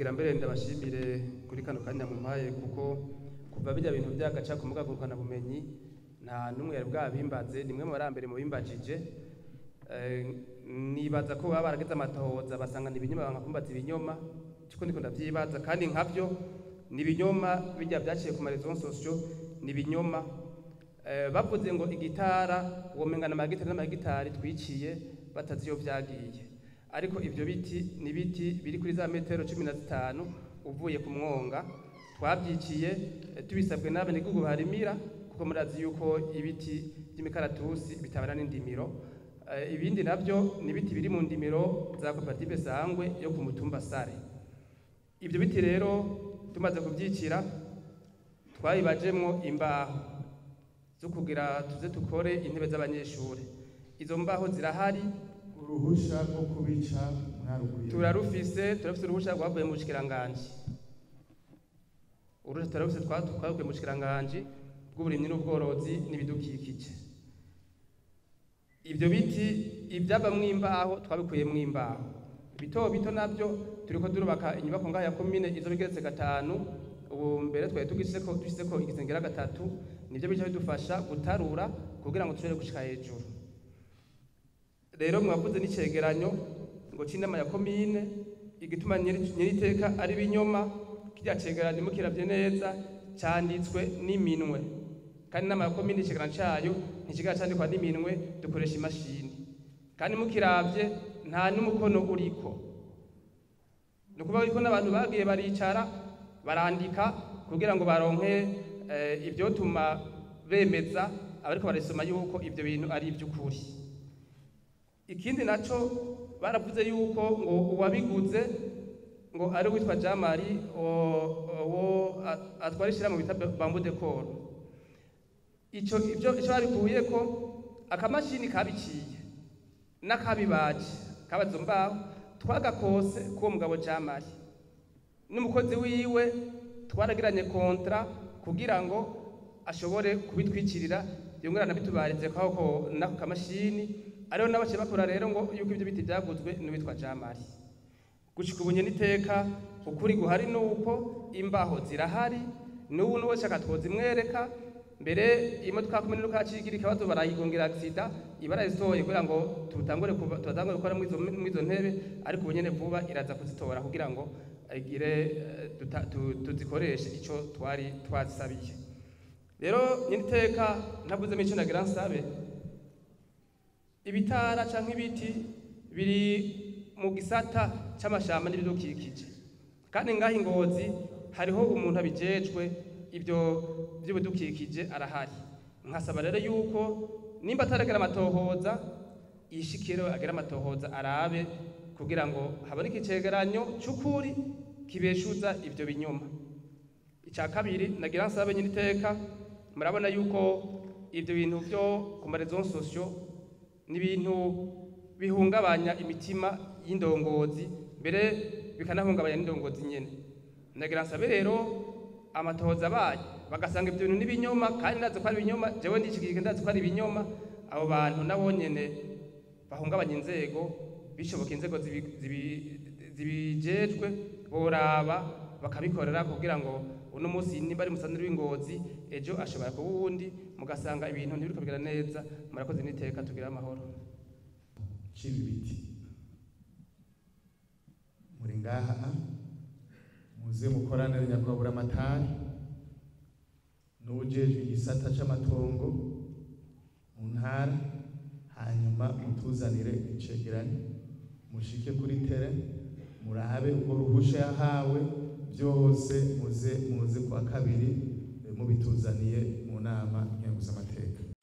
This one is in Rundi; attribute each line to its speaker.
Speaker 1: nagira mbere ndabashimire kuri kano kanya mumpaye kuko kuva bijya bintu byagaca ku mbuga ngurukanabumenyi nta numwe yari bwabimbaze nimwe mu barambere mu bimbajije nibaza ko baba barageze amatohoza basanga ni ibinyoma bangakumbaza ibinyoma cyo ndiko ndavyibaza kandi nkavyo ni ibinyoma bijya byaciye ku marezo sociaux ni ibinyoma bavuze ngo igitara womengana amagitari n'amagitari twiciye batazi yo vyagiye ariko ivyo biti ni biti biri kuri za metero 15 uvuye ku mwonga twabyiciye tubisabwe n'abene gugu barimira kuko murazi yuko ibiti by'imikaratusi bitabana n'indimiro ibindi navyo ni biti biri mu ndimiro za koperative Sangwe yo ku mutumba Sare. Ibyo biti rero tumaze kubyicira twayibajemwo imbaho zo kugira tuze tukore intebe z'abanyeshuri. Izo mbaho zirahari,
Speaker 2: uruhusha rwo kubica mwaruguriye
Speaker 1: turafise uruhusha rwavuye mu bushikiranganje. Uruhusha turafise twavuye mu bushikiranganje bw'uburimyi n'ubworozi n'ibidukikije. Ibyo biti ibyaba mwimbaho twabikuye mwimbaho bito bito nabyo turiko durubaka inyubako ngaha ya commune izo bigeretse gatanu ubu mbere twaye tugiseko igisengera gatatu nivyo bica bidufasha gutarura kugira ngo tushobore gushika hejuru. Rero mwavuze n'icegeranyo ngo c'inama ya commune igituma nyiriteka ari binyoma kirya cegeranyo mukiravye neza canditswe n'iminwe kandi nama ya commune icegeranyo cayo ntikigira candikwa n'iminwe dukoresha imashini kandi mukiravye nta n'umukono uriko nukuvuga ko n'abantu bagiye baricara barandika kugira ngo baronke ibyo tuma bemeza abariko barisoma yuko ibyo bintu ari iby'ukuri. Ikindi naco baravuze yuko ngo uwabiguze ngo ari witwa Jamari wo atwarishira mu bitabo Bambu Decor. Ico babikuye ko akamashini kabiciye n'akabibaje kabazo mbaho twagakose kuwo mugabo Jamari n'umukozi wiwe twaragiranye kontra kugira ngo ashobore kubitwikirira yongera nabitubarize ko nako kamashini ariho nabace bakora rero ngo yuko ibyo biti byaguzwe n'uwitwa Jamari. Gushika ubunye niteka ukuri guhari nuko imbaho zirahari n'ubu n'uwo shaka twozimwereka mbere imodoka kumene nuko hacigira ikibazo barayigongera accident ibarayisohoye kugira ngo tutangure gukora mwizo ntebe ariko ubunyene vuba iraza kuzitora kugira ngo agire tuzikoreshe ico twari twazisabiye. Rero nyiteka ntavuze mico nagira nsabe ibitara canke ibiti biri mu gisata c'amashamba n'ibidukikije kandi ngaho Ngozi hariho umuntu abijejwe ibyo by'ubudukikije arahari. Nkasaba rero yuko nimba ataragera amatohoza yishikiro agera amatohoza arabe kugira ngo haboneke icegeranyo c'ukuri kibeshuza ibyo binyoma. Icya kabiri nagira nsabe nyiteka murabona yuko ibyo bintu byo ku marezo sociaux ni ibintu bihungabanya imitima y'indongozi mbere bikanahungabanya n'indongozi nyene. Nagira nsabe rero amatohoza baye bagasanga ibyo bintu n'ibinyoma kandi ndazi ko ari ibinyoma jewe ndishikije ndazi ko ari ibinyoma abo bantu nabo nyene bahungabanya inzego bishoboka inzego zibijejwe boraba bakabikorera kugira ngo uno munsi nimba ari musanire w'Ingozi ejo ashobora kuba uwundi mugasanga ibintu ntibiriko bigera neza. Murakoze niteka tugira amahoro.
Speaker 2: cibi biti muri ngaha muze mukorane nyakubahwa amatari n'ujejwe igisata c'amatongo mu ntara hanyuma mutuzanire icegeranyo mushike kuri tere murabe ubwo ruhusha yahawe byose muze kwa kabiri mubituzaniye mu nama nkenguzamateka.